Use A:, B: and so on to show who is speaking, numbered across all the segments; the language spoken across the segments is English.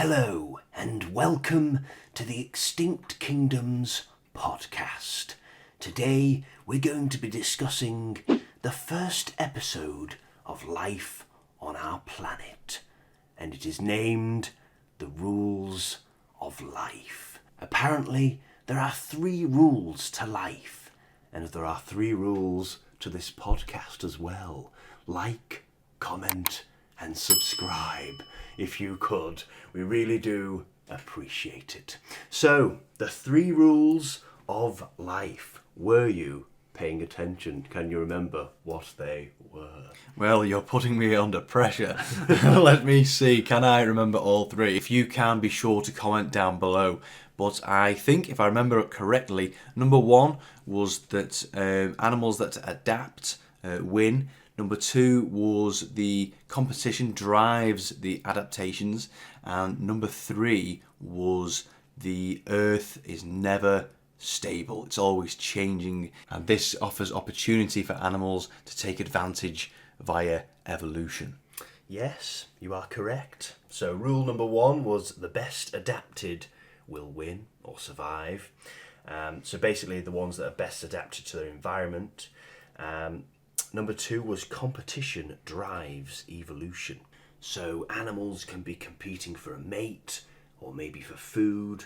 A: Hello and welcome to the Extinct Kingdoms podcast. Today we're going to be discussing the first episode of life on our planet, and it is named The Rules of Life. Apparently there are 3 rules to life, and there are 3 rules to this podcast as well. Like, comment and subscribe if you could. We really do appreciate it. So, the 3 rules of life. Were you paying attention? Can you remember what they were?
B: Well, you're putting me under pressure. Let me see, can I remember all 3? If you can, be sure to comment down below. But I think, if I remember it correctly, number 1 was that animals that adapt win. Number 2 was the competition drives the adaptations. And number 3 was the Earth is never stable. It's always changing. And this offers opportunity for animals to take advantage via evolution.
A: Yes, you are correct. So rule number 1 was the best adapted will win or survive. So basically the ones that are best adapted to their environment. Number 2 was competition drives evolution. So animals can be competing for a mate or maybe for food.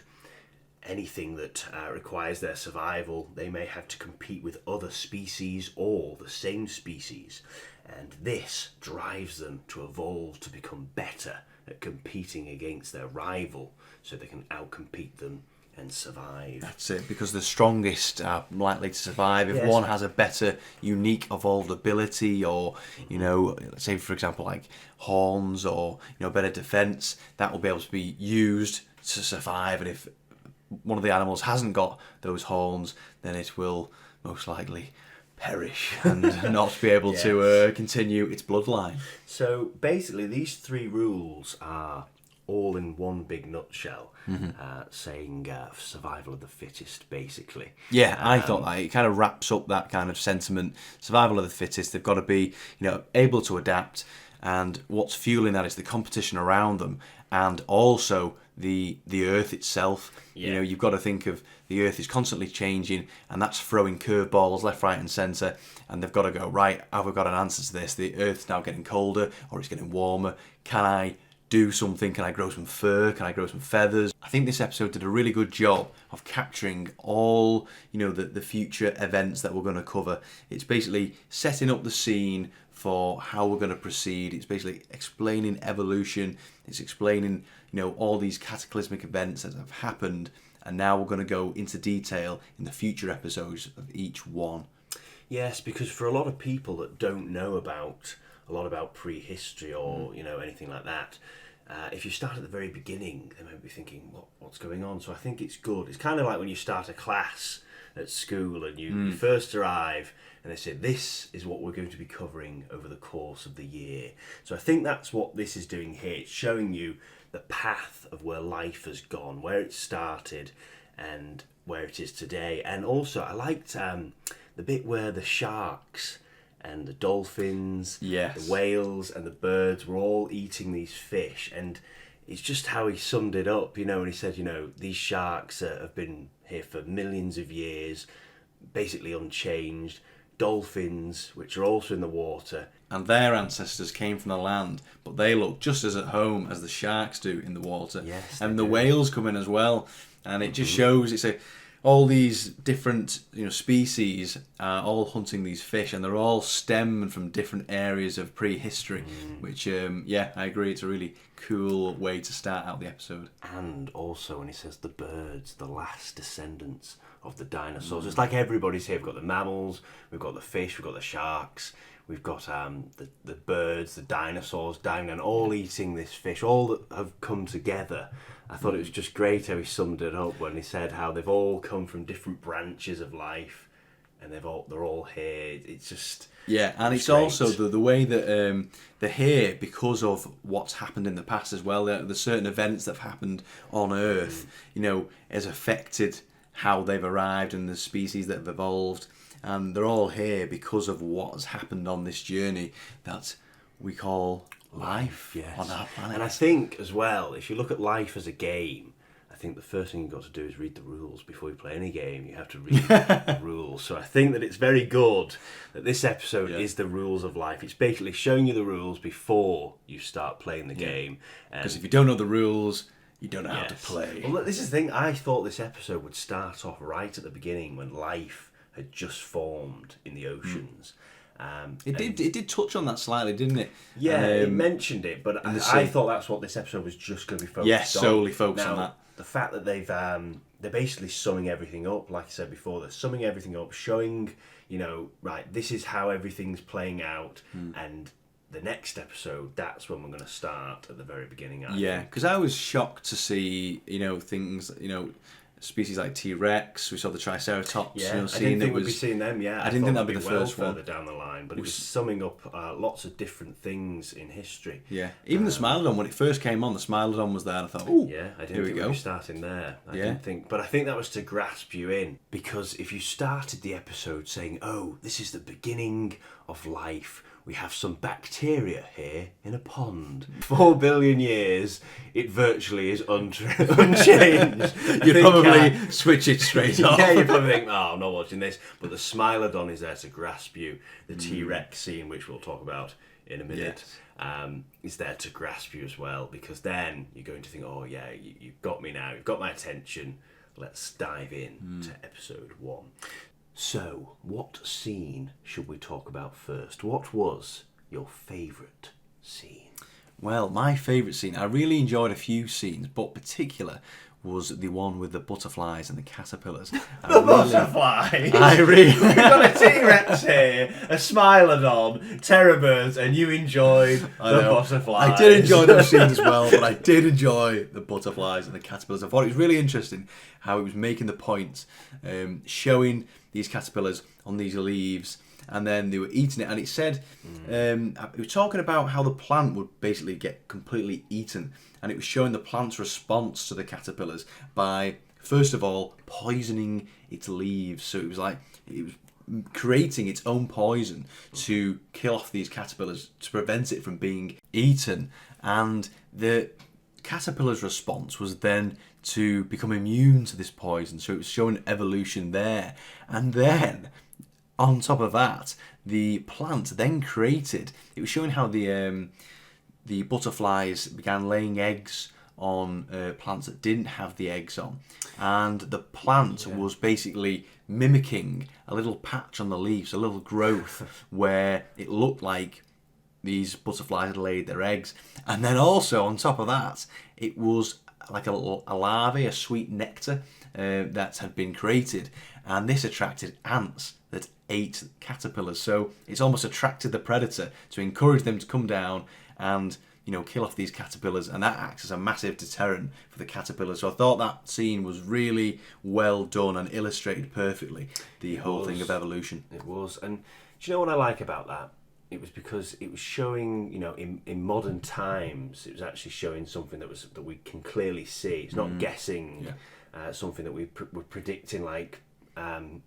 A: Anything that requires their survival, they may have to compete with other species or the same species. And this drives them to evolve to become better at competing against their rival so they can outcompete them and survive.
B: That's it, because the strongest are likely to survive. If
A: Yes.
B: one has a better, unique, evolved ability, or, let's say, for example, like horns or, better defense, that will be able to be used to survive. And if one of the animals hasn't got those horns, then it will most likely perish and not be able to continue its bloodline.
A: So basically these 3 rules are all in one big nutshell, saying survival of the fittest, basically.
B: Yeah, I thought that it kind of wraps up that kind of sentiment. Survival of the fittest. They've got to be, able to adapt, and what's fueling that is the competition around them, and also the Earth itself.
A: Yeah.
B: You've got to think of the Earth is constantly changing, and that's throwing curveballs left, right, and centre. And they've got to go, right, have we got an answer to this? The Earth's now getting colder, or it's getting warmer. Can I do something? Can I grow some fur? Can I grow some feathers? I think this episode did a really good job of capturing all, the future events that we're going to cover. It's basically setting up the scene for how we're going to proceed. It's basically explaining evolution. It's explaining, all these cataclysmic events that have happened. And now we're going to go into detail in the future episodes of each one.
A: Yes, because for a lot of people that don't know a lot about prehistory or anything like that, if you start at the very beginning, they might be thinking, what's going on? So I think it's good. It's kind of like when you start a class at school and you first arrive and they say, this is what we're going to be covering over the course of the year. So I think that's what this is doing here. It's showing you the path of where life has gone, where it started and where it is today. And also I liked the bit where the sharks and the dolphins,
B: Yes.
A: the whales and the birds were all eating these fish, and it's just how he summed it up, and he said, these sharks have been here for millions of years, basically unchanged. Dolphins, which are also in the water,
B: and their ancestors came from the land, but they look just as at home as the sharks do in the water.
A: Yes,
B: and
A: they
B: the
A: do.
B: whales come in as well, and it just shows all these different species are all hunting these fish, and they're all stemmed from different areas of prehistory, which I agree, it's a really cool way to start out the episode.
A: and also when he says the birds, the last descendants of the dinosaurs. It's like everybody's here. We've got the mammals, we've got the fish, we've got the sharks, we've got the birds, the dinosaurs down and all eating this fish, all that have come together. I thought it was just great how he summed it up when he said how they've all come from different branches of life and they're all here. It's just...
B: Yeah, and it's
A: great.
B: also the way that they're here because of what's happened in the past as well. There's certain events that have happened on Earth, has affected how they've arrived and the species that have evolved. And they're all here because of what has happened on this journey that we call life
A: Yes.
B: on our planet.
A: And I think as well, if you look at life as a game, I think the first thing you've got to do is read the rules before you play any game. You have to read the rules. So I think that it's very good that this episode is the rules of life. It's basically showing you the rules before you start playing the game.
B: Because if you don't know the rules, you don't know how to play.
A: Well, look, this is the thing. I thought this episode would start off right at the beginning when life had just formed in the oceans.
B: It did touch on that slightly, didn't it?
A: Yeah, it mentioned it, but I thought that's what this episode was just going to be focused on.
B: Solely focused on that.
A: The fact that they're basically summing everything up, like I said before, they're summing everything up, showing, right, this is how everything's playing out, and the next episode, that's when we're going to start at the very beginning. I think.
B: Because I was shocked to see, things, species like T-Rex. We saw the Triceratops.
A: Yeah, I didn't think we'd be seeing them. Yeah,
B: I didn't think that'd be the first one.
A: Further down the line, but it was summing up lots of different things in history.
B: Yeah, even the Smilodon, when it first came on, the Smilodon was there, and I thought, oh,
A: yeah, I didn't think we'd be starting there. I didn't think, but I think that was to grasp you in, because if you started the episode saying, "Oh, this is the beginning of life. We have some bacteria here in a pond. 4 billion years, it virtually is unchanged."
B: You'd probably switch it straight off.
A: Yeah, you'd probably think, "Oh, I'm not watching this." But the Smilodon is there to grasp you. The T-Rex scene, which we'll talk about in a minute, is there to grasp you as well, because then you're going to think, "Oh yeah, you've got me now. You've got my attention. Let's dive in to episode 1. So, what scene should we talk about first? What was your favourite scene?
B: Well, my favourite scene, I really enjoyed a few scenes, but particular was the one with the butterflies and the caterpillars.
A: Butterflies?
B: We've
A: got a T-Rex here, a Smilodon, Terrorbirds, and you enjoyed the butterflies.
B: I did enjoy those scenes as well, but I did enjoy the butterflies and the caterpillars. I thought it was really interesting how it was making the point, showing these caterpillars on these leaves, and then they were eating it, and it said it was talking about how the plant would basically get completely eaten, and it was showing the plant's response to the caterpillars by, first of all, poisoning its leaves. So it was like it was creating its own poison to kill off these caterpillars, to prevent it from being eaten. And the caterpillar's response was then to become immune to this poison. So it was showing evolution there. And then, on top of that, the plant then created, it was showing how the butterflies began laying eggs on plants that didn't have the eggs on. And the plant was basically mimicking a little patch on the leaves, a little growth where it looked like these butterflies had laid their eggs. And then also, on top of that, it was like a larvae, a sweet nectar that had been created. And this attracted ants that ate caterpillars. So it's almost attracted the predator to encourage them to come down and kill off these caterpillars, and that acts as a massive deterrent for the caterpillars. So I thought that scene was really well done and illustrated perfectly the whole thing of evolution.
A: It was. And do you know what I like about that? It was because it was showing, in modern times, it was actually showing something that we can clearly see. It's not guessing something that we're predicting, like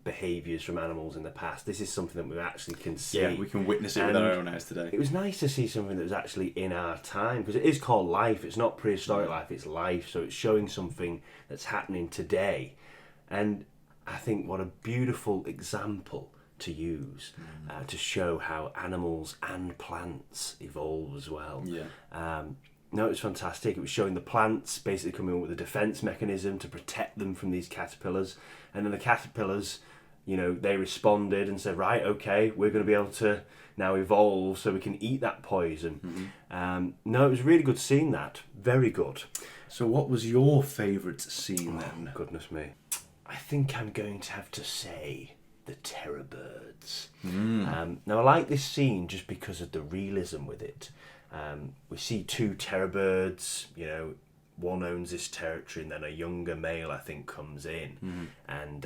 A: behaviours from animals in the past. This is something that we actually can see.
B: Yeah, we can witness it with our own eyes today.
A: It was nice to see something that was actually in our time, because it is called life. It's not prehistoric life, it's life. So it's showing something that's happening today. And I think what a beautiful example to use to show how animals and plants evolve as well. No, it was fantastic. It was showing the plants basically coming up with a defence mechanism to protect them from these caterpillars. And then the caterpillars, they responded and said, right, okay, we're going to be able to now evolve so we can eat that poison. No, it was really good seeing that. Very good.
B: So what was your favourite scene then?
A: Goodness me. I think I'm going to have to say the Terrorbirds. Now, I like this scene just because of the realism with it. We see 2 Terrorbirds, one owns this territory, and then a younger male, I think, comes in. And,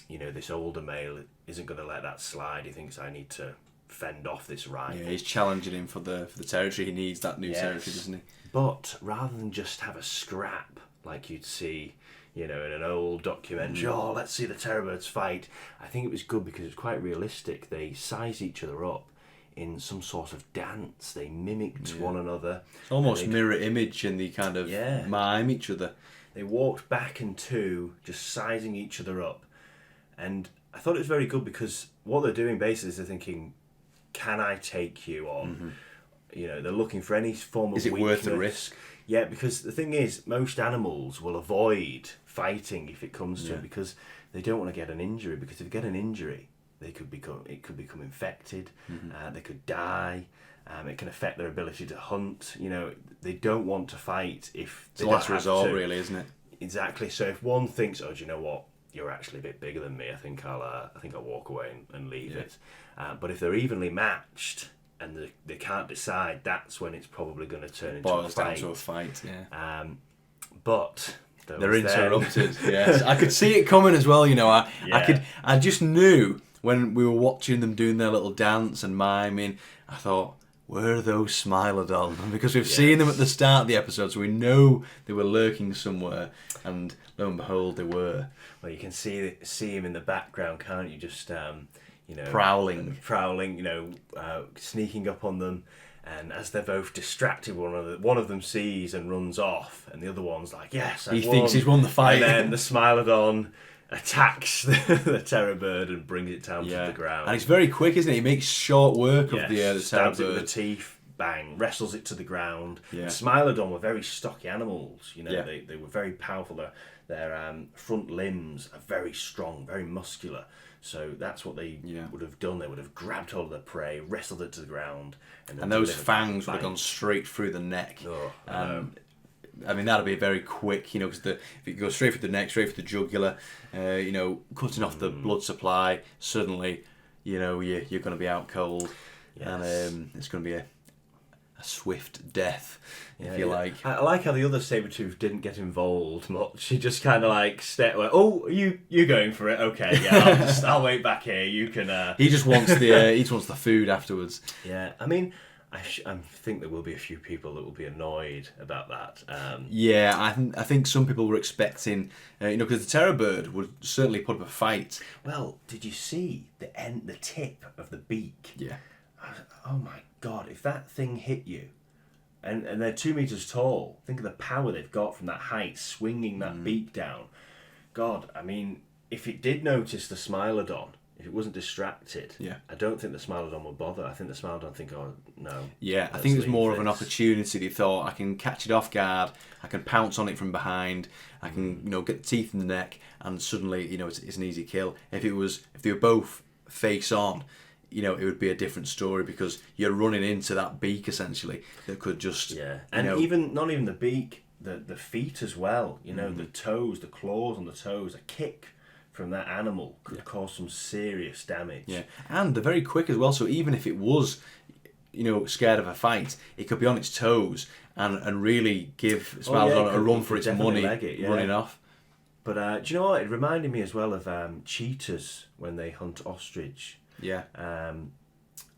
A: this older male isn't going to let that slide. He thinks, I need to fend off this rival.
B: Yeah, he's challenging him for the territory. He needs that new territory, doesn't he?
A: But rather than just have a scrap like you'd see, in an old documentary, let's see the Terrorbirds fight, I think it was good because it was quite realistic. They size each other up in some sort of dance. They mimicked one another.
B: Almost mirror image, and they kind of mime each other.
A: They walked back in two, just sizing each other up. And I thought it was very good because what they're doing basically is they're thinking, can I take you on? They're looking for any form of
B: Is it
A: weakness.
B: worth the risk?
A: Yeah, because the thing is, most animals will avoid fighting if it comes to it because they don't want to get an injury. Because if you get an injury, it could become infected. They could die. It can affect their ability to hunt. They don't want to fight if
B: it's the last resort, really, isn't it?
A: Exactly. So if one thinks, oh, do you know what? You're actually a bit bigger than me. I think I'll walk away and leave it. But if they're evenly matched and they can't decide, that's when it's probably going to turn into a fight.
B: Down to a fight. Yeah.
A: But
B: they're interrupted. Yes, I could see it coming as well. I just knew when we were watching them doing their little dance and miming. I thought, where are those Smilodon? And because we've seen them at the start of the episode, so we know they were lurking somewhere. And lo and behold, they were.
A: Well, you can see him in the background, can't you? Just
B: prowling,
A: sneaking up on them. And as they're both distracted, one of them sees and runs off, and the other one's like, "Yes,
B: he thinks he's won the fight."
A: And then the Smilodon attacks the terror bird and brings it down to the ground.
B: And he's very quick, isn't he? He makes short work of the terror bird.
A: Stabs it with the teeth, bang, wrestles it to the ground. Yeah. The Smilodon were very stocky animals. They were very powerful. Their front limbs are very strong, very muscular. So that's what they would have done. They would have grabbed hold of their prey, wrestled it to the ground,
B: and those fangs would have gone straight through the neck. I mean, that'd be very quick, because if it goes straight through the neck, straight through the jugular, cutting off the blood supply, suddenly, you're going to be out cold, and it's going to be a swift death, if you like.
A: I like how the other saber-tooth didn't get involved much. He just kind of like stepped away. Oh, you're going for it? Okay, yeah. I'll wait back here. You can.
B: He just wants the food afterwards.
A: Yeah, I mean, I think there will be a few people that will be annoyed about that.
B: I think some people were expecting, because the terror bird would certainly put up a fight.
A: Well, did you see the tip of the beak?
B: Yeah.
A: Oh my God! If that thing hit you, and they're 2 meters tall, think of the power they've got from that height, swinging that beak down. God, I mean, if it did notice the Smilodon, if it wasn't distracted, I don't think the Smilodon would bother. I think the Smilodon think, oh no.
B: Yeah, I think it was more of an opportunity. They thought, I can catch it off guard, I can pounce on it from behind, I can get the teeth in the neck, and suddenly it's an easy kill. If they were both face on, it would be a different story because you're running into that beak essentially that could just
A: even not even the beak, the feet as well. The toes, the claws on the toes, a kick from that animal could cause some serious damage.
B: Yeah, and they're very quick as well. So even if it was, scared of a fight, it could be on its toes and really give Smilodon a run for its money, running off.
A: But do you know what? It reminded me as well of cheetahs when they hunt ostrich.
B: Yeah.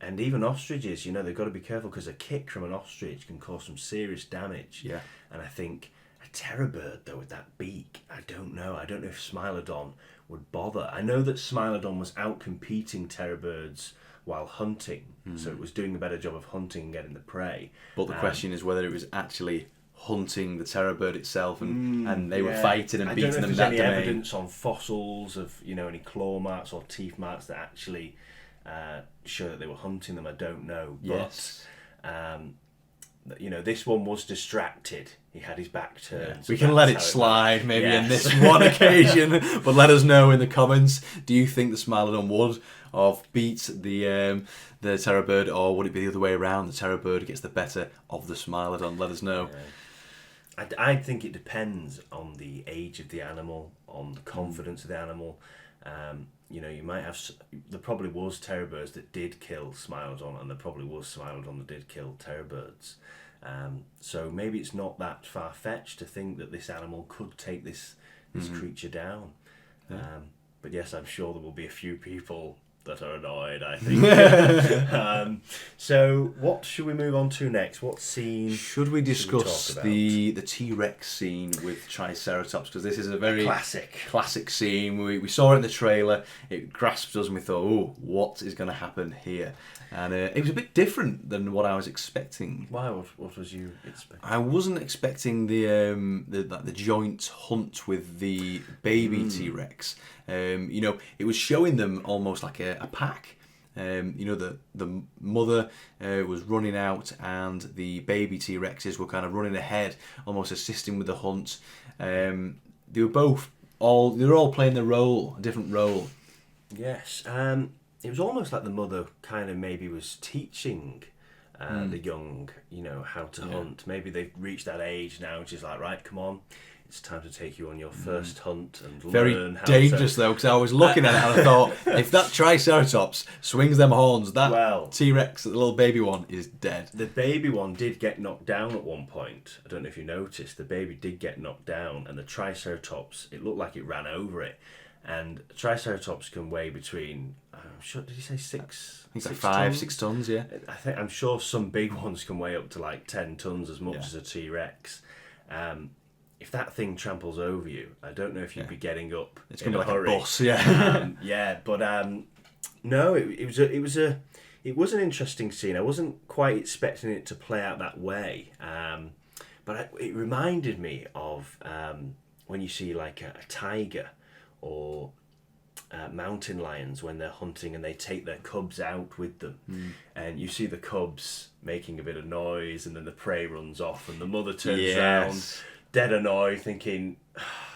A: And even ostriches, they've got to be careful because a kick from an ostrich can cause some serious damage.
B: Yeah.
A: And I think a terror bird, though, with that beak, I don't know. I don't know if Smilodon would bother. I know that Smilodon was out competing terror birds while hunting, so it was doing a better job of hunting and getting the prey.
B: But the question is whether it was actually hunting the terror bird itself, and they were fighting and beating them that domain.
A: I don't know if there's any evidence on fossils of any claw marks or teeth marks that actually show that they were hunting them. I don't know.
B: Yes.
A: But this one was distracted. He had his back turned.
B: Yeah. So we can let it slide maybe in this one occasion, but let us know in the comments. Do you think the Smilodon would have beat the terror bird, or would it be the other way around? The terror bird gets the better of the Smilodon. Let us know.
A: I think it depends on the age of the animal, on the confidence of the animal. You might have. There probably was terror birds that did kill Smilodon, and there probably was Smilodon that did kill terror birds. So maybe it's not that far fetched to think that this animal could take this creature down. But yes, I'm sure there will be a few people that are annoyed, I think. So what should we move on to next? What scene
B: should we discuss?
A: Talk about?
B: The T-Rex scene with Triceratops, because this is a very classic scene. We saw it in the trailer, it grasped us and we thought, oh, what is going to happen here? And it was a bit different than what I was expecting.
A: Why? What was you expecting?
B: I wasn't expecting the joint hunt with the baby T-Rex. It was showing them almost like a pack. The mother was running out and the baby T-Rexes were kind of running ahead, almost assisting with the hunt. They were all playing a different role.
A: Yes. It was almost like the mother kind of maybe was teaching the young, how to hunt. Maybe they've reached that age now, which is like, right, come on, it's time to take you on your first hunt and learn how to...
B: Very dangerous, though, because I was looking at it and I thought, if that Triceratops swings them horns, that T-Rex, the little baby one, is dead.
A: The baby one did get knocked down at one point. I don't know if you noticed. The baby did get knocked down, and the Triceratops, it looked like it ran over it. And Triceratops can weigh between, did he say 6?
B: I think it's like 6 tons, yeah.
A: I'm sure some big ones can weigh up to like 10 tons as much as a T-Rex. If that thing tramples over you, I don't know if you'd be getting up.
B: It's going to be like
A: hurry.
B: A bus, yeah.
A: No, it was an interesting scene. I wasn't quite expecting it to play out that way. But it reminded me of when you see like a tiger or mountain lions when they're hunting and they take their cubs out with them, and you see the cubs making a bit of noise, and then the prey runs off, and the mother turns around, dead annoyed, thinking,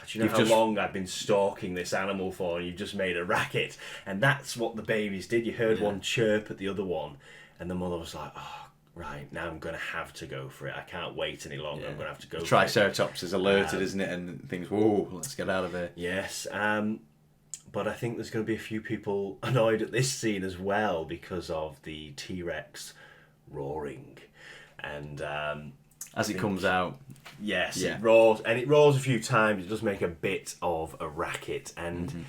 A: do you know how long I've been stalking this animal for? And you've just made a racket. And that's what the babies did. You heard one chirp at the other one, and the mother was like, oh, right, now I'm going to have to go for it. I can't wait any longer. I'm going to have to go for it.
B: Triceratops is alerted, isn't it? And thinks, whoa, let's get out of here.
A: Yes. But I think there's going to be a few people annoyed at this scene as well because of the T-Rex roaring. And
B: as it comes out.
A: Yes, it roars. And it roars a few times. It does make a bit of a racket. And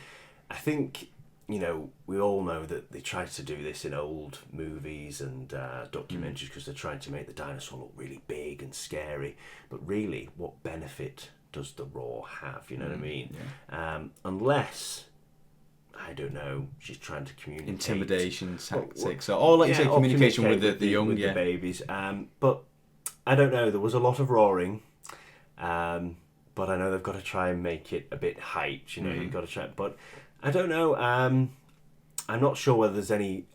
A: I think... we all know that they tried to do this in old movies and documentaries because they're trying to make the dinosaur look really big and scary. But really, what benefit does the roar have? You know what I mean? Yeah. Unless, I don't know, she's trying to communicate.
B: Intimidation tactics. Or like you say, communication with the young.
A: With the babies. But I don't know. There was a lot of roaring. But I know they've got to try and make it a bit hyped. You've got to try. But... I don't know. I'm not sure whether there's any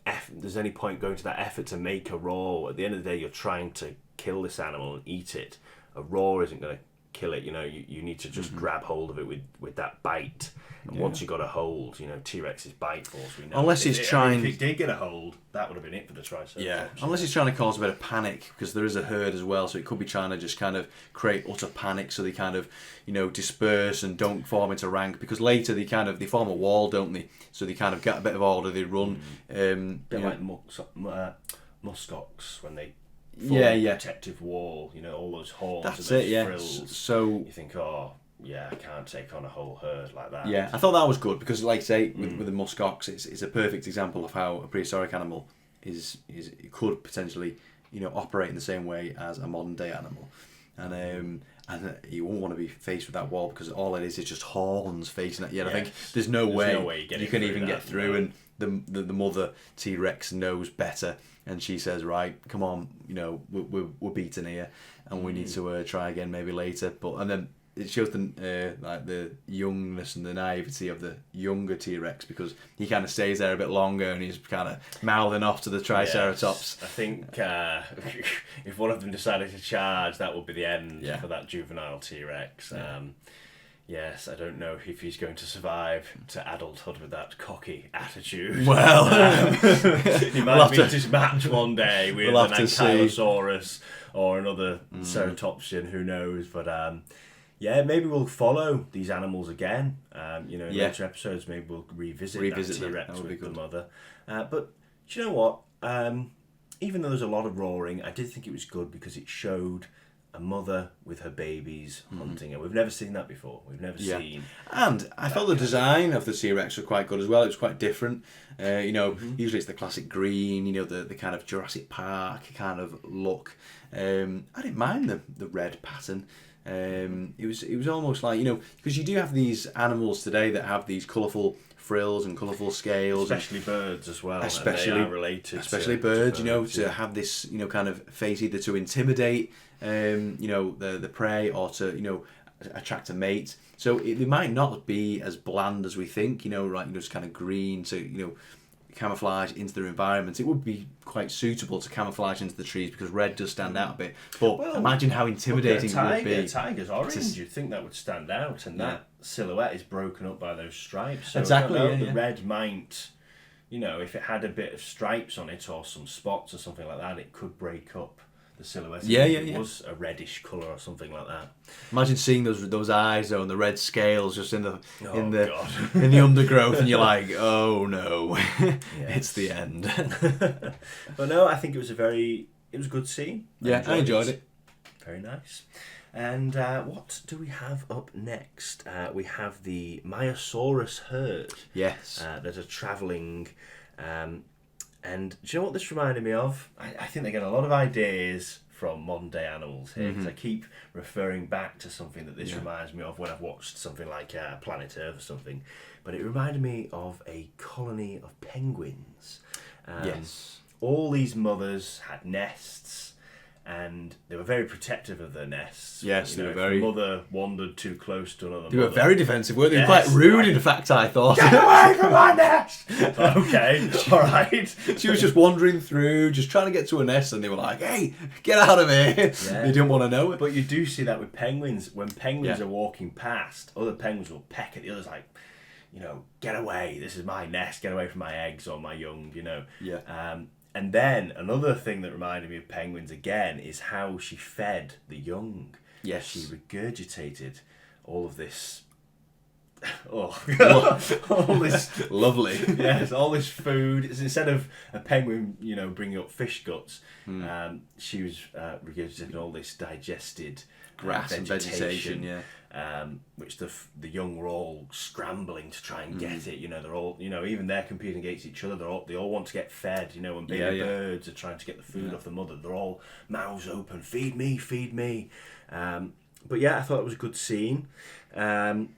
A: point going to that effort to make a roar. At the end of the day, you're trying to kill this animal and eat it. A roar isn't going to kill it. You need to just grab hold of it with that bite. And once you got a hold, T-Rex's bite force. We know.
B: Unless he's trying.
A: If he did get a hold, that would have been it for the Triceratops.
B: Yeah. Unless he's trying to cause a bit of panic, because there is a herd as well, so it could be trying to just kind of create utter panic, so they kind of, disperse and don't form into rank. Because later they form a wall, don't they? So they kind of get a bit of order. They run.
A: Bit like muskox when they. Form a protective wall. All those horns.
B: That's
A: and those
B: it. Yeah.
A: frills.
B: So
A: you think, I can't take on a whole herd like that.
B: Yeah, I thought that was good because, like I say, with the muskox, it's a perfect example of how a prehistoric animal it could potentially, operate in the same way as a modern day animal, and you won't want to be faced with that wall because all it is just horns facing at you. Yes. I think there's no way you can even get through, and the mother T-Rex knows better, and she says, right, come on, we're beaten here, and we need to try again maybe later, and then. It shows the youngness and the naivety of the younger T-Rex because he kind of stays there a bit longer and he's kind of mouthing off to the Triceratops.
A: Yes, I think if one of them decided to charge, that would be the end for that juvenile T-Rex. Yes, I don't know if he's going to survive to adulthood with that cocky attitude.
B: Well,
A: he might meet his match one day with an Ankylosaurus or another ceratopsian, who knows, but... maybe we'll follow these animals again. In later episodes, maybe we'll revisit that T-Rex with the mother. But do you know what? Even though there's a lot of roaring, I did think it was good because it showed a mother with her babies hunting, and we've never seen that before. We've never seen.
B: And I thought the design of the T-Rex was quite good as well. It was quite different. Usually it's the classic green, the kind of Jurassic Park kind of look. I didn't mind the red pattern. It was almost like, because you do have these animals today that have these colourful frills and colourful scales,
A: especially birds as well.
B: Especially
A: and they are related.
B: Especially birds, to have this kind of face either to intimidate the prey or to attract a mate. So they might not be as bland as we think. Just kind of green to camouflage into their environment. It would be quite suitable to camouflage into the trees because red does stand out a bit. But imagine how intimidating it would be.
A: A tiger's orange. You'd think that would stand out, and that silhouette is broken up by those stripes. So exactly. The red might, if it had a bit of stripes on it or some spots or something like that, it could break up the silhouette. If it was a reddish colour or something like that.
B: Imagine seeing those eyes though and the red scales just in the undergrowth, and you're like, oh no, it's the end.
A: But no, I think it was a good scene.
B: I enjoyed it.
A: Very nice. And what do we have up next? We have the Myosaurus Herd.
B: Yes.
A: That are travelling. And do you know what this reminded me of? I think they get a lot of ideas from modern day animals here, because I keep referring back to something that this reminds me of when I've watched something like Planet Earth or something. But it reminded me of a colony of penguins.
B: Yes.
A: All these mothers had nests, and they were very protective of their nests.
B: Yes, they were very.
A: If the mother wandered too close to another.
B: They were very defensive, weren't they? Yes, quite rude, in fact. I thought.
A: Get away from my nest! Okay, all right.
B: She was just wandering through, just trying to get to a nest, and they were like, "Hey, get out of here!" Yeah. They didn't want to know it.
A: But you do see that with penguins. When penguins are walking past, other penguins will peck at the others like, get away. This is my nest. Get away from my eggs or my young.
B: Yeah.
A: And then another thing that reminded me of penguins again is how she fed the young.
B: Yes.
A: She regurgitated all of this. All this
B: lovely.
A: Yes, all this food. Instead of a penguin, bringing up fish guts, she was regurgitating all this digested
B: grass and vegetation. Yeah.
A: Which the young were all scrambling to try and get it. They're all, even they're competing against each other. They all want to get fed. When baby birds are trying to get the food off the mother, they're all mouths open. Feed me, feed me. But yeah, I thought it was a good scene, and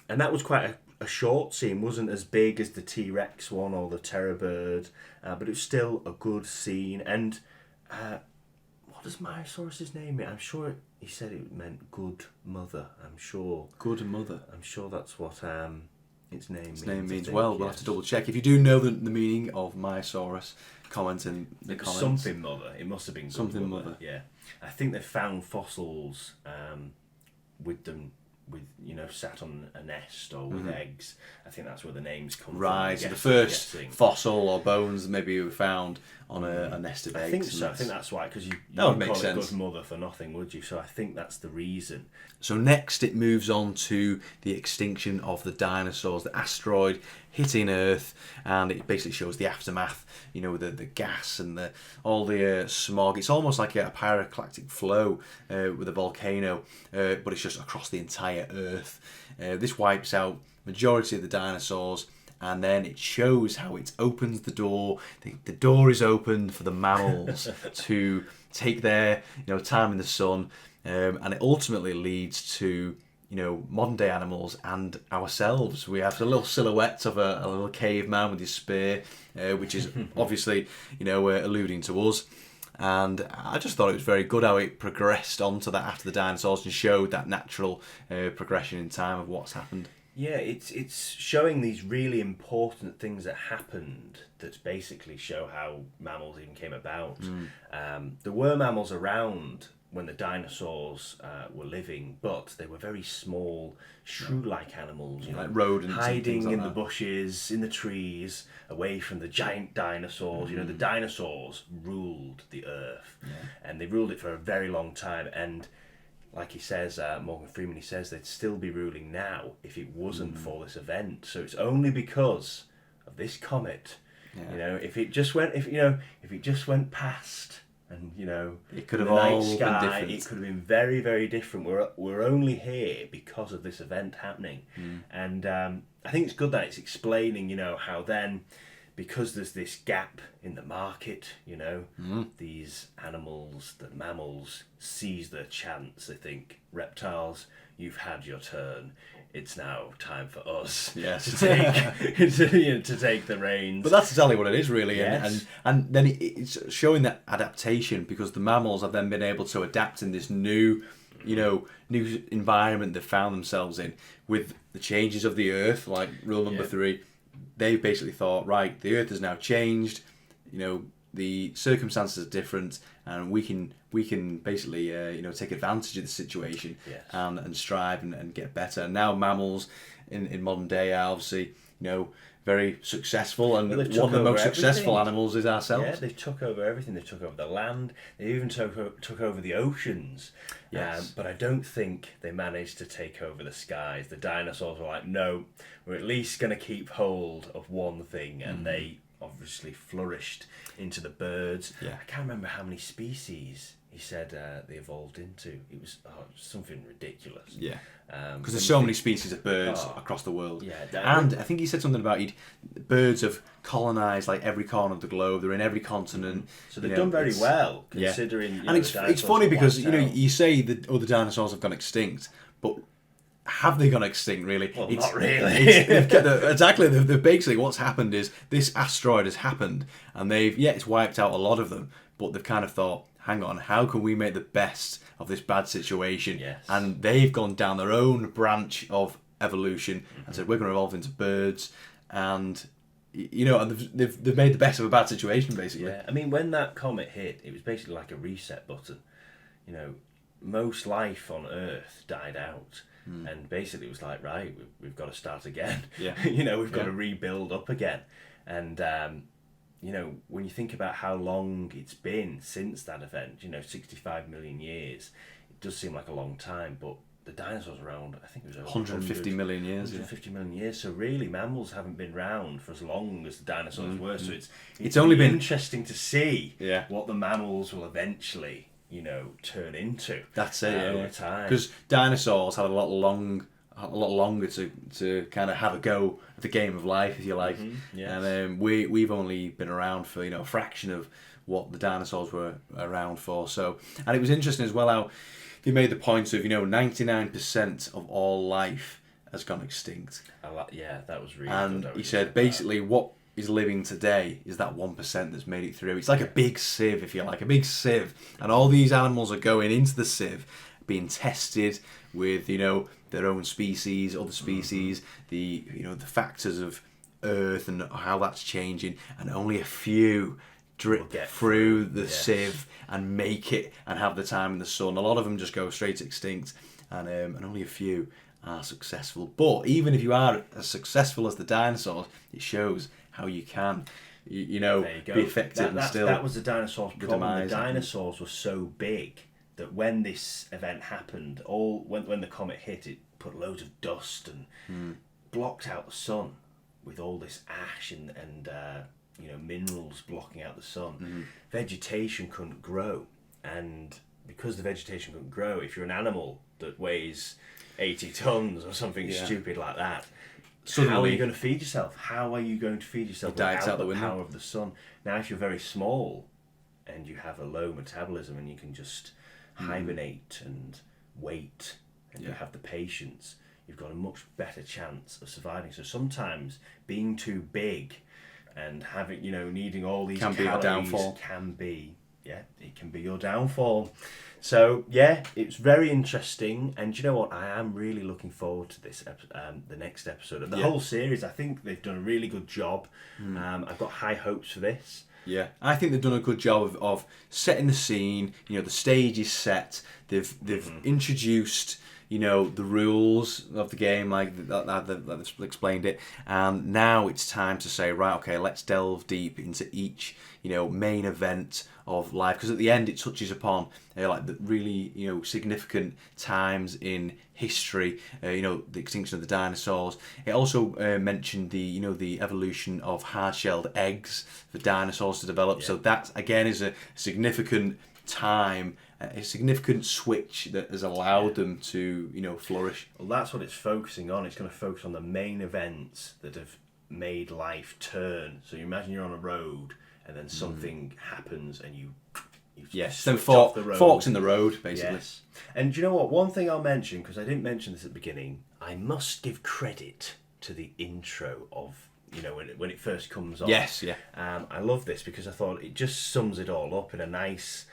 A: that was quite a short scene. Wasn't as big as the T-Rex one or the Terror Bird, but it was still a good scene. And what does Myosaurus's name mean? I'm sure he said it meant good mother. I'm sure.
B: Good mother.
A: I'm sure that's what its name means.
B: Its name means, we'll have to double check. If you do know the meaning of Myosaurus, comment in the comments.
A: Something mother. It must have been good
B: something mother.
A: Yeah. I think they found fossils with them. Sat on a nest or with eggs. I think that's where the names come from.
B: Right, so the first fossil or bones maybe were found on a nest of eggs.
A: I think so. I think that's why, because you
B: would make
A: call
B: sense.
A: it good mother for nothing, would you? So I think that's the reason.
B: So next it moves on to the extinction of the dinosaurs, the asteroid hitting Earth, and it basically shows the aftermath, the gas and all the smog. It's almost like a pyroclastic flow with a volcano, but it's just across the entire Earth. This wipes out majority of the dinosaurs, and then it shows how it opens the door. The door is opened for the mammals to take their time in the sun, and it ultimately leads to modern day animals and ourselves. We have a little silhouette of a little caveman with his spear, which is obviously alluding to us. And I just thought it was very good how it progressed onto that after the dinosaurs and showed that natural progression in time of what's happened.
A: Yeah, it's showing these really important things that happened that basically show how mammals even came about. There were mammals around when the dinosaurs were living, but they were very small, shrew-like animals,
B: like rodents,
A: hiding
B: like
A: in the bushes, in the trees, away from the giant dinosaurs. The dinosaurs ruled the Earth, and they ruled it for a very long time. And like he says, Morgan Freeman, he says they'd still be ruling now if it wasn't for this event. So it's only because of this comet. If it just went, if it just went past and
B: it could
A: in
B: have
A: the night
B: all been
A: sky,
B: different.
A: it could have been very, very different. We're only here because of this event happening, and I think it's good that it's explaining, how then, because there's this gap in the market, these animals, the mammals, seize their chance. They think, reptiles, you've had your turn. It's now time for us
B: Yes.
A: to take to take the reins.
B: But that's exactly what it is, really.
A: Yes.
B: And then it's showing that adaptation, because the mammals have then been able to adapt in this new environment they've found themselves in, with the changes of the earth, like rule number 3. They've basically thought, right, the earth has now changed, the circumstances are different, and we can basically take advantage of the situation, and strive and get better. And now mammals in modern day are obviously very successful, and one of the most successful animals is ourselves.
A: Yeah, they took over everything. They took over the land. They even took over the oceans.
B: Yes.
A: But I don't think they managed to take over the skies. The dinosaurs were like, no, we're at least going to keep hold of one thing, and they obviously flourished into the birds.
B: Yeah.
A: I can't remember how many species he said they evolved into. It was something ridiculous.
B: Yeah. Because there's so many species of birds across the world. Yeah, and I think he said something about birds have colonised like every corner of the globe. They're in every continent.
A: So they've done very well, considering.
B: And it's funny because you say that other dinosaurs have gone extinct, but have they gone extinct really?
A: Well, not really.
B: Exactly. They've basically, what's happened is this asteroid has happened, and it's wiped out a lot of them, but they've kind of thought, hang on, how can we make the best of this bad situation?
A: Yes.
B: And they've gone down their own branch of evolution and said, we're going to evolve into birds, and and they've made the best of a bad situation, basically.
A: Yeah, I mean, when that comet hit, it was basically like a reset button. Most life on Earth died out, and basically it was like, right, we've got to start again.
B: Yeah.
A: We've got to rebuild up again, and when you think about how long it's been since that event, 65 million years, it does seem like a long time, but the dinosaurs were around, I think it was over
B: 150 million years.
A: 150 million years. So really, mammals haven't been around for as long as the dinosaurs were. So it's
B: only been
A: interesting to see
B: what
A: the mammals will eventually, turn into.
B: That's it.
A: Over time.
B: Because dinosaurs had a lot longer to kind of have a go at the game of life, if you like.
A: Yes.
B: And we've only been around for a fraction of what the dinosaurs were around for. So, and it was interesting as well how they made the point of 99% of all life has gone extinct.
A: That was really
B: and
A: good.
B: And he said basically what is living today is that 1% that's made it through. It's like a big sieve, if you like, a big sieve, and all these animals are going into the sieve, being tested with their own species, other species, the factors of Earth and how that's changing, and only a few drip through the sieve and make it and have the time in the sun. A lot of them just go straight extinct, and only a few are successful. But even if you are as successful as the dinosaurs, it shows how you can be effective and still.
A: That was the dinosaurs' problem. The dinosaurs were so big that when this event happened, when the comet hit, it put loads of dust and blocked out the sun with all this ash and minerals blocking out the sun. Vegetation couldn't grow, and because the vegetation couldn't grow, if you're an animal that weighs 80 tons or something stupid like that, suddenly, how are you going to feed yourself? How are you going to feed yourself without the power of the sun? Now, if you're very small and you have a low metabolism and you can just hibernate and wait and you have the patience, you've got a much better chance of surviving. So sometimes being too big and having, needing all these calories
B: be a downfall.
A: It can be your downfall. So it's very interesting, and you know what? I am really looking forward to this the next episode of the whole series. I think they've done a really good job. I've got high hopes for this.
B: Yeah, I think they've done a good job of setting the scene. The stage is set. They've introduced the rules of the game, like that they've explained it. And now it's time to say, right, okay, let's delve deep into each, main event of life, because at the end it touches upon like the really significant times in history. The extinction of the dinosaurs. It also mentioned the evolution of hard-shelled eggs for dinosaurs to develop. Yeah. So that again is a significant time, a significant switch that has allowed them to flourish.
A: Well, that's what it's focusing on. It's going to focus on the main events that have made life turn. So you imagine you're on a road and then something happens and you
B: so forks in the road, basically.
A: Yes. And do you know what? One thing I'll mention, because I didn't mention this at the beginning, I must give credit to the intro of, when it first comes on.
B: Yes, yeah.
A: I love this because I thought it just sums it all up in a nice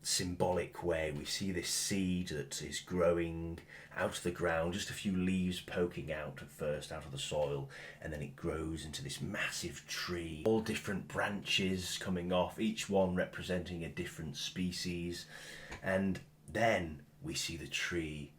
A: symbolic way. We see this seed that is growing out of the ground, just a few leaves poking out at first out of the soil, and then it grows into this massive tree, all different branches coming off, each one representing a different species. And then we see the tree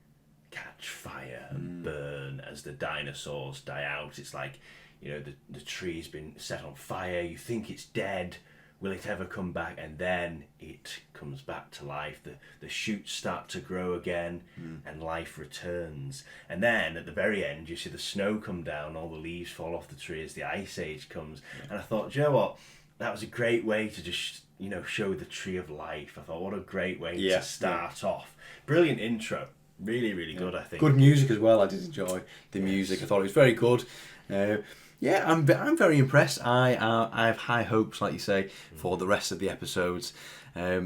A: catch fire and burn as the dinosaurs die out. It's like, the tree's been set on fire, you think it's dead. Will it ever come back? And then it comes back to life. The shoots start to grow again, and life returns. And then at the very end, you see the snow come down, all the leaves fall off the tree as the ice age comes. And I thought, do you know what? That was a great way to just, show the tree of life. I thought, what a great way to start off. Brilliant intro. Really, really good, I think.
B: Good music as well. I did enjoy the music. I thought it was very good. I'm very impressed. I have high hopes, like you say, for the rest of the episodes.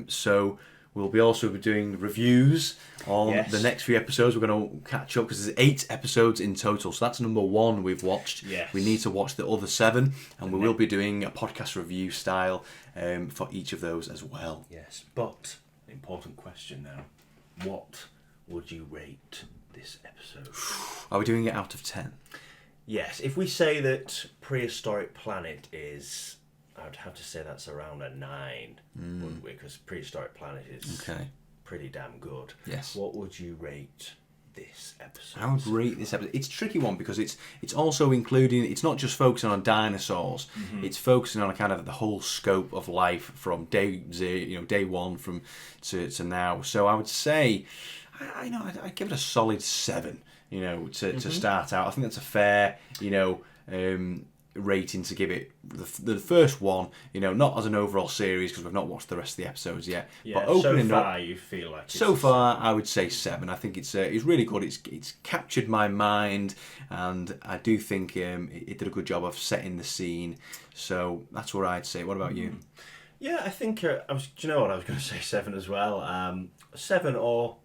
B: So we'll be doing reviews on the next few episodes. We're going to catch up because there's 8 episodes in total. So that's number 1 we've watched.
A: Yes.
B: We need to watch the other 7, and we will be doing a podcast review style for each of those as well.
A: Yes, but an important question now: what would you rate this episode?
B: Are we doing it out of 10?
A: Yes, if we say that Prehistoric Planet is, I would have to say that's around a 9, wouldn't we? Because Prehistoric Planet is pretty damn good.
B: Yes.
A: What would you rate this episode?
B: I would rate this episode. It's a tricky one because it's also including. It's not just focusing on dinosaurs. It's focusing on a kind of the whole scope of life from day 1 from to now. So I would say, I'd give it a solid 7. To start out. I think that's a fair, rating to give it. The first one, not as an overall series because we've not watched the rest of the episodes yet.
A: Yeah, but opening so far, you feel like
B: so far, I would say 7. I think it's really good. It's captured my mind, and I do think it did a good job of setting the scene. So that's what I'd say. What about you?
A: Yeah, I think I was. Do you know what I was going to say? 7 as well. 7 or.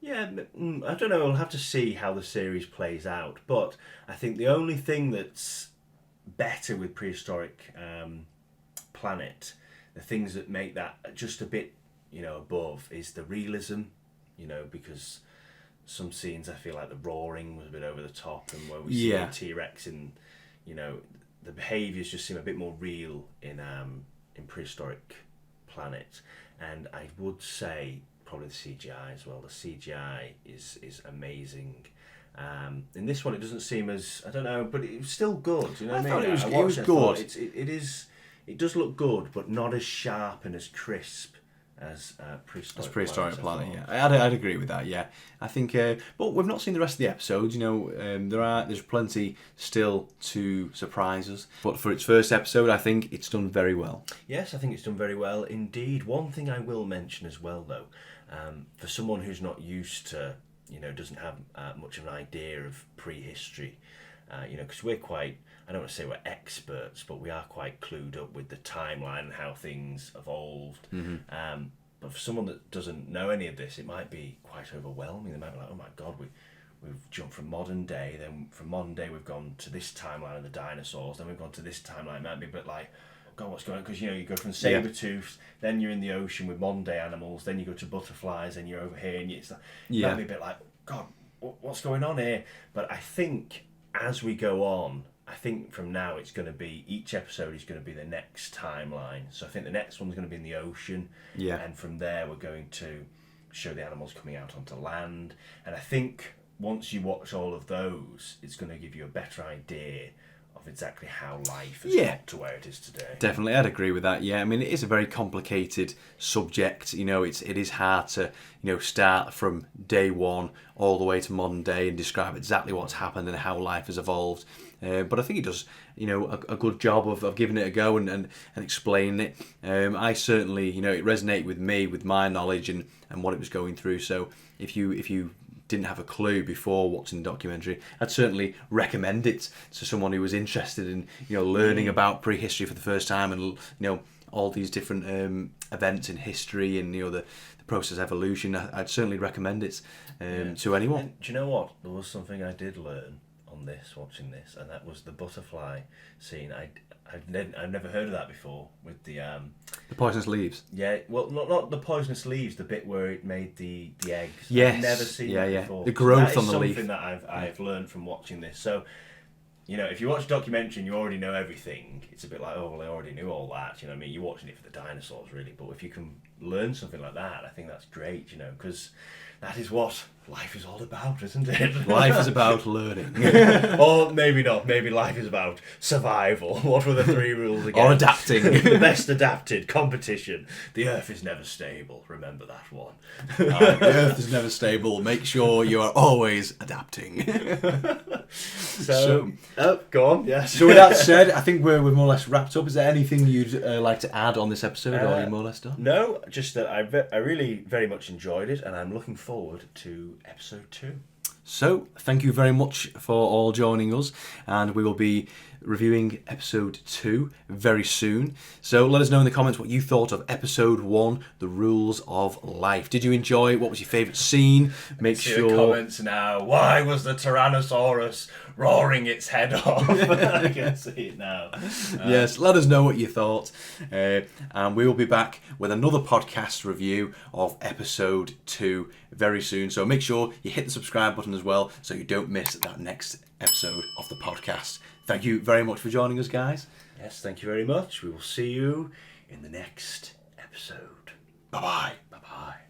A: Yeah, I don't know. We'll have to see how the series plays out. But I think the only thing that's better with Prehistoric Planet, the things that make that just a bit, above, is the realism. Because some scenes I feel like the roaring was a bit over the top, and where we see a T-Rex in, the behaviours just seem a bit more real in Prehistoric Planet. And I would say probably the CGI as well. The CGI is amazing. In this one, it doesn't seem as, I don't know, but it was still good. You know what I mean?
B: Thought it was good.
A: It does look good, but not as sharp and as crisp as Prehistoric
B: Planet. Yeah, I'd agree with that. Yeah, I think. But we've not seen the rest of the episodes. There's plenty still to surprise us. But for its first episode, I think it's done very well.
A: Yes, I think it's done very well indeed. One thing I will mention as well, though, for someone who's not used to, doesn't have much of an idea of prehistory, because we're quite. I don't want to say we're experts, but we are quite clued up with the timeline and how things evolved. But for someone that doesn't know any of this, it might be quite overwhelming. They might be like, oh my God, we've jumped from modern day, then from modern day we've gone to this timeline of the dinosaurs, then we've gone to this timeline. It might be a bit like, God, what's going on? Because, you go from saber-toothed, then you're in the ocean with modern day animals, then you go to butterflies, and you're over here, and it might be a bit like, God, what's going on here? But I think as we go on, I think from now it's going to be, each episode is going to be the next timeline. So I think the next one's going to be in the ocean.
B: Yeah.
A: And from there we're going to show the animals coming out onto land. And I think once you watch all of those, it's going to give you a better idea of exactly how life has got to where it is today.
B: Definitely, I'd agree with that. Yeah, I mean, it is a very complicated subject. You know, it is hard to start from day one all the way to modern day and describe exactly what's happened and how life has evolved. But I think it does, a good job of giving it a go and explaining it. I certainly, it resonated with me, with my knowledge and what it was going through. So if you didn't have a clue before watching the documentary, I'd certainly recommend it to someone who was interested in learning about prehistory for the first time and all these different events in history and the process of evolution. I'd certainly recommend it to anyone.
A: And do you know what? There was something I did learn on watching this, and that was the butterfly scene. I've never heard of that before with the
B: poisonous leaves.
A: Yeah, well, not the poisonous leaves. The bit where it made the eggs.
B: Yes.
A: I've never seen that before.
B: The growth
A: so
B: on the leaf.
A: Something that I've learned from watching this. So, if you watch a documentary and you already know everything, it's a bit like, oh well, I already knew all that. You know what I mean? You're watching it for the dinosaurs, really. But if you can learn something like that, I think that's great. Because that is what life is all about, isn't it?
B: Life is about learning.
A: Or maybe not. Maybe life is about survival. What were the 3 rules again?
B: Or adapting.
A: The best adapted, competition. The earth is never stable. Remember that one.
B: The earth is never stable. Make sure you are always adapting.
A: So go on, yes.
B: So with that said, I think we're more or less wrapped up. Is there anything you'd like to add on this episode, or are you more or less done?
A: No, just that I really very much enjoyed it, and I'm looking forward to episode 2.
B: So, thank you very much for all joining us, and we will be reviewing episode 2 very soon. So let us know in the comments what you thought of episode 1, The Rules of Life. Did you enjoy it? What was your favourite scene? Make sure...
A: the comments now. Why was the Tyrannosaurus roaring its head off? I can see it now.
B: Yes, let us know what you thought. And we will be back with another podcast review of episode 2 very soon. So make sure you hit the subscribe button as well so you don't miss that next episode of the podcast. Thank you very much for joining us, guys.
A: Yes, thank you very much. We will see you in the next episode.
B: Bye-bye.
A: Bye-bye.